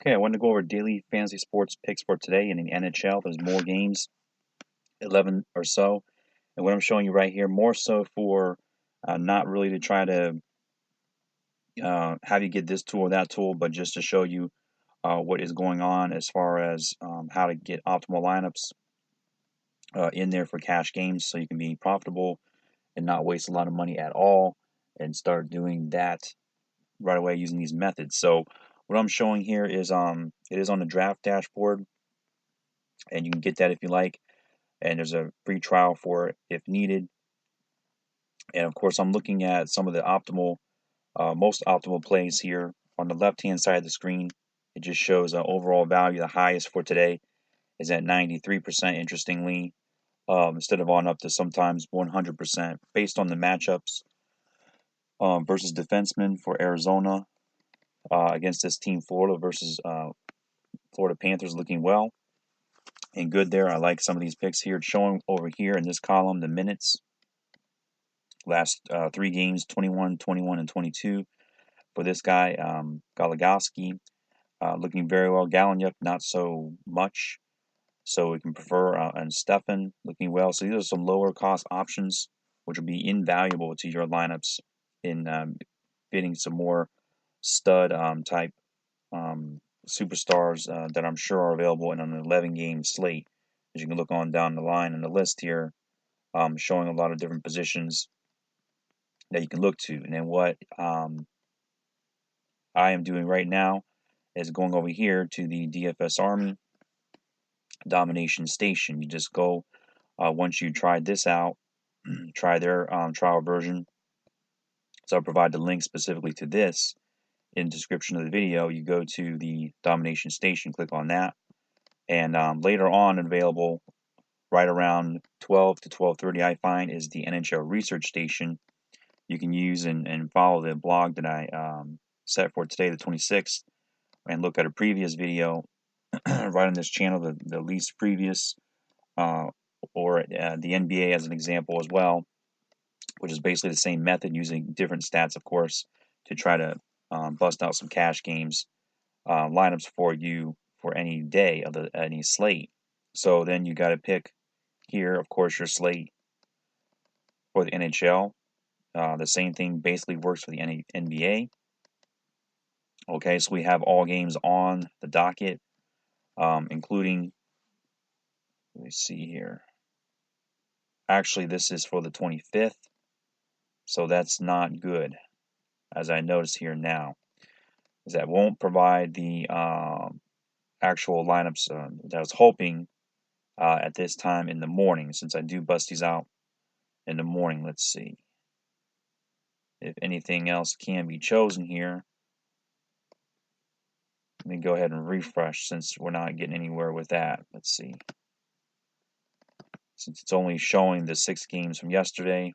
Okay, I wanted to go over daily fantasy sports picks for today in the NHL. There's more games, 11 or so. And what I'm showing you right here, more so for not really to try to have you get this tool or that tool, but just to show you what is going on as far as how to get optimal lineups in there for cash games so you can be profitable and not waste a lot of money at all and start doing that right away using these methods. So what I'm showing here is it is on the draft dashboard, and you can get that if you like. And there's a free trial for it if needed. And of course, I'm looking at some of the most optimal plays here on the left-hand side of the screen. It just shows an overall value. The highest for today is at 93%. Interestingly, instead of on up to sometimes 100%, based on the matchups versus defensemen for Arizona against this team, Florida versus Florida Panthers, looking well and good there. I like some of these picks here. It's showing over here in this column the minutes. Last 3 games, 21, 21, and 22 for this guy, Goligoski, looking very well. Galchenyuk, not so much. So we can prefer, and Stefan, looking well. So these are some lower cost options, which will be invaluable to your lineups in fitting some more stud type superstars that I'm sure are available in an 11-game slate. As you can look on down the line in the list here, showing a lot of different positions that you can look to. And then what I am doing right now is going over here to the DFS Army Domination Station. You just go, once you tried this out, try their trial version. So I'll provide the link specifically to this in the description of the video. You go to the Domination Station, click on that, and later on available right around 12 to 12:30 I find is the NHL Research Station. You can use and follow the blog that I set for today, the 26th, and look at a previous video right on this channel, the least previous, or the NBA as an example as well, which is basically the same method using different stats, of course, to try to bust out some cash games lineups for you for any day of any slate. So then you got to pick here, of course, your slate for the NHL. The same thing basically works for the NBA. Okay, so we have all games on the docket, including, let me see here. Actually, this is for the 25th, so that's not good, as I notice here now, is that won't provide the actual lineups that I was hoping at this time in the morning, since I do bust these out in the morning. Let's see if anything else can be chosen here. Let me go ahead and refresh since we're not getting anywhere with that. Let's see. Since it's only showing the 6 games from yesterday,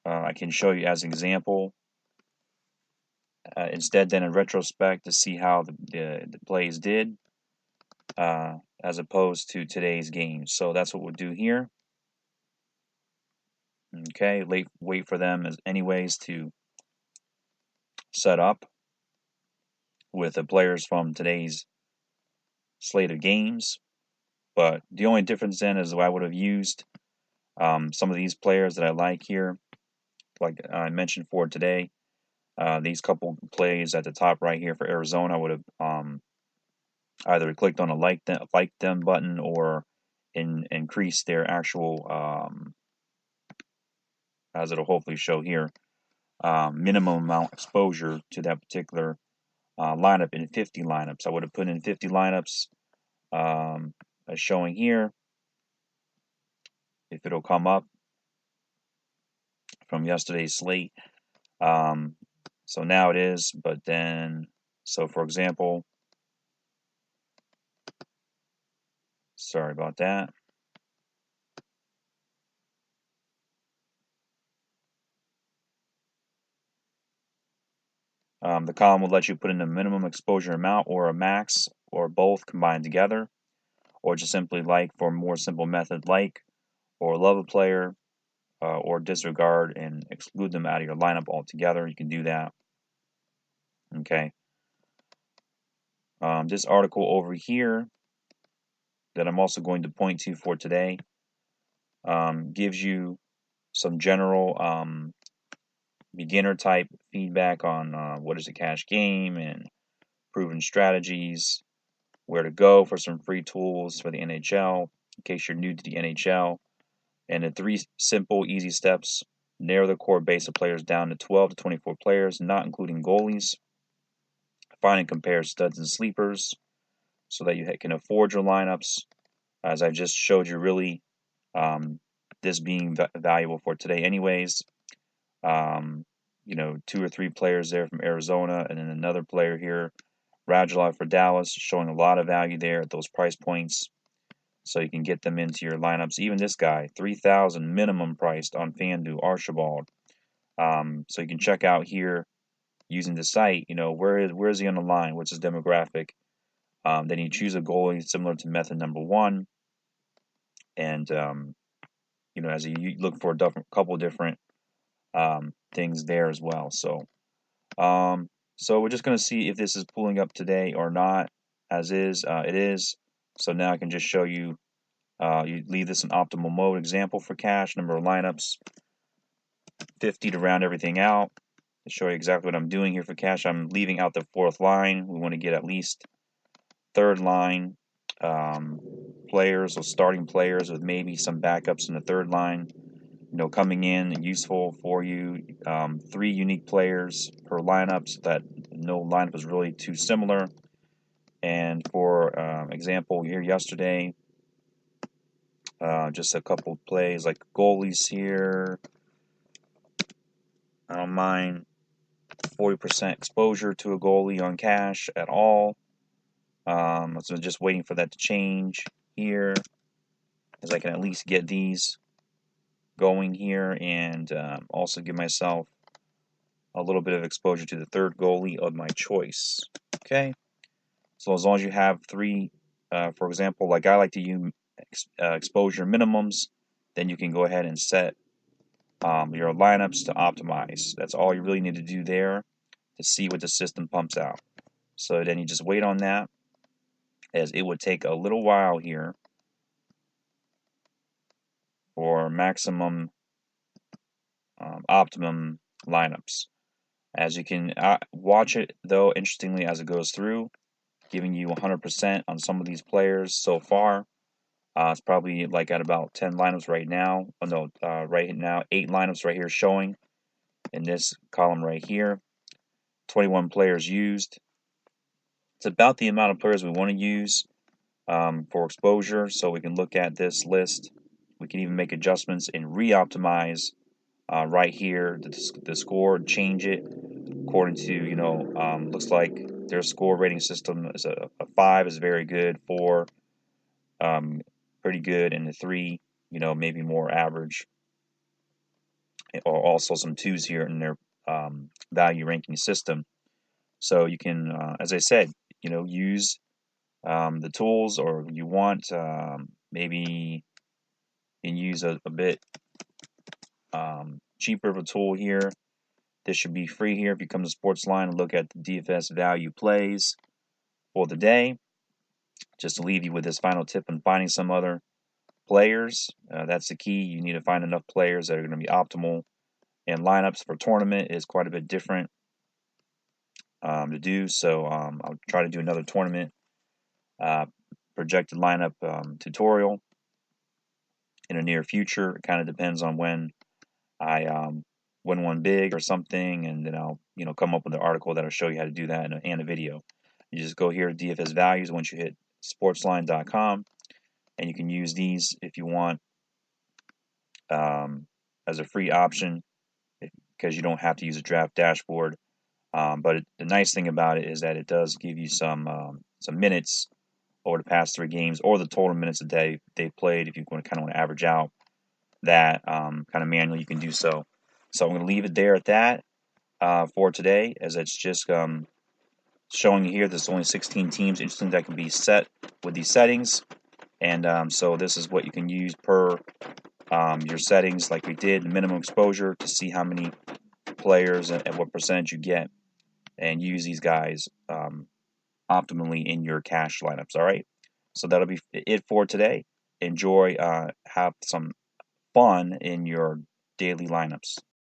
I can show you as an example. Instead, then in retrospect, to see how the plays did, as opposed to today's games. So that's what we'll do here. Okay, wait for them as anyways to set up with the players from today's slate of games. But the only difference then is I would have used some of these players that I like here, like I mentioned for today. These couple plays at the top right here for Arizona, I would have either clicked on a like them button or increase their actual, as it'll hopefully show here, minimum amount exposure to that particular lineup in 50 lineups. I would have put in 50 lineups as showing here, if it'll come up from yesterday's slate. So now it is, but then, so for example, sorry about that. The column will let you put in a minimum exposure amount or a max or both combined together, or just simply like for a more simple method, like or love a player, or disregard and exclude them out of your lineup altogether. You can do that. Okay. This article over here that I'm also going to point to for today gives you some general beginner type feedback on what is a cash game and proven strategies, where to go for some free tools for the NHL in case you're new to the NHL, and the 3 simple, easy steps. Narrow the core base of players down to 12 to 24 players, not including goalies. Find and compare studs and sleepers so that you can afford your lineups. As I just showed you, really, this being valuable for today anyways. 2 or 3 players there from Arizona, and then another player here, Radulov for Dallas, showing a lot of value there at those price points. So you can get them into your lineups. Even this guy, 3,000 minimum priced on Fanduel, Archibald. So you can check out here using the site, where is he on the line? What's his demographic? Then you choose a goalie similar to method number 1. And, as you look for a couple different things there as well. So we're just going to see if this is pulling up today or not. As is, it is. So now I can just show you, you leave this in optimal mode. Example for cash, number of lineups, 50 to round everything out. To show you exactly what I'm doing here for cash, I'm leaving out the 4th line. We want to get at least 3rd line players, or starting players with maybe some backups in the 3rd line, coming in and useful for you. 3 unique players per lineup, so that no lineup is really too similar. And for example, here yesterday, just a couple plays like goalies here. I don't mind 40% exposure to a goalie on cash at all. So just waiting for that to change here, as I can at least get these going here, and also give myself a little bit of exposure to the 3rd goalie of my choice. Okay, so as long as you have 3, for example, like I like to use exposure minimums, then you can go ahead and set your lineups to optimize. That's all you really need to do there to see what the system pumps out. So then you just wait on that, as it would take a little while here for maximum optimum lineups. As you can watch it, though, interestingly, as it goes through, giving you 100% on some of these players so far. It's probably like at about 10 lineups right now. Oh, no, right now, 8 lineups right here showing in this column right here. 21 players used. It's about the amount of players we want to use for exposure, so we can look at this list. We can even make adjustments and re-optimize right here the score, change it according to, looks like their score rating system is a 5 is very good, 4 pretty good, and a 3 maybe more average, or also some 2s here in their value ranking system. So you can, as I said, use the tools, or you want maybe you can use a bit cheaper of a tool here. This should be free here if you come to Sportsline and look at the DFS value plays for the day. Just to leave you with this final tip on finding some other players. That's the key. You need to find enough players that are going to be optimal. And lineups for tournament is quite a bit different to do. So I'll try to do another tournament projected lineup tutorial in the near future. It kind of depends on when I win one big or something, and then I'll come up with an article that'll show you how to do that and a video. You just go here to DFS values once you hit sportsline.com, and you can use these if you want as a free option, because you don't have to use a draft dashboard. But the nice thing about it is that it does give you some minutes over the past 3 games, or the total minutes that they played. If you kind of want to average out that kind of manually, you can do so. So I'm going to leave it there at that for today, as it's just showing you here there's only 16 teams instantly that can be set with these settings. And so this is what you can use per your settings like we did, minimum exposure to see how many players and what percentage you get, and use these guys optimally in your cash lineups. All right, so that'll be it for today. Enjoy, have some fun in your daily lineups.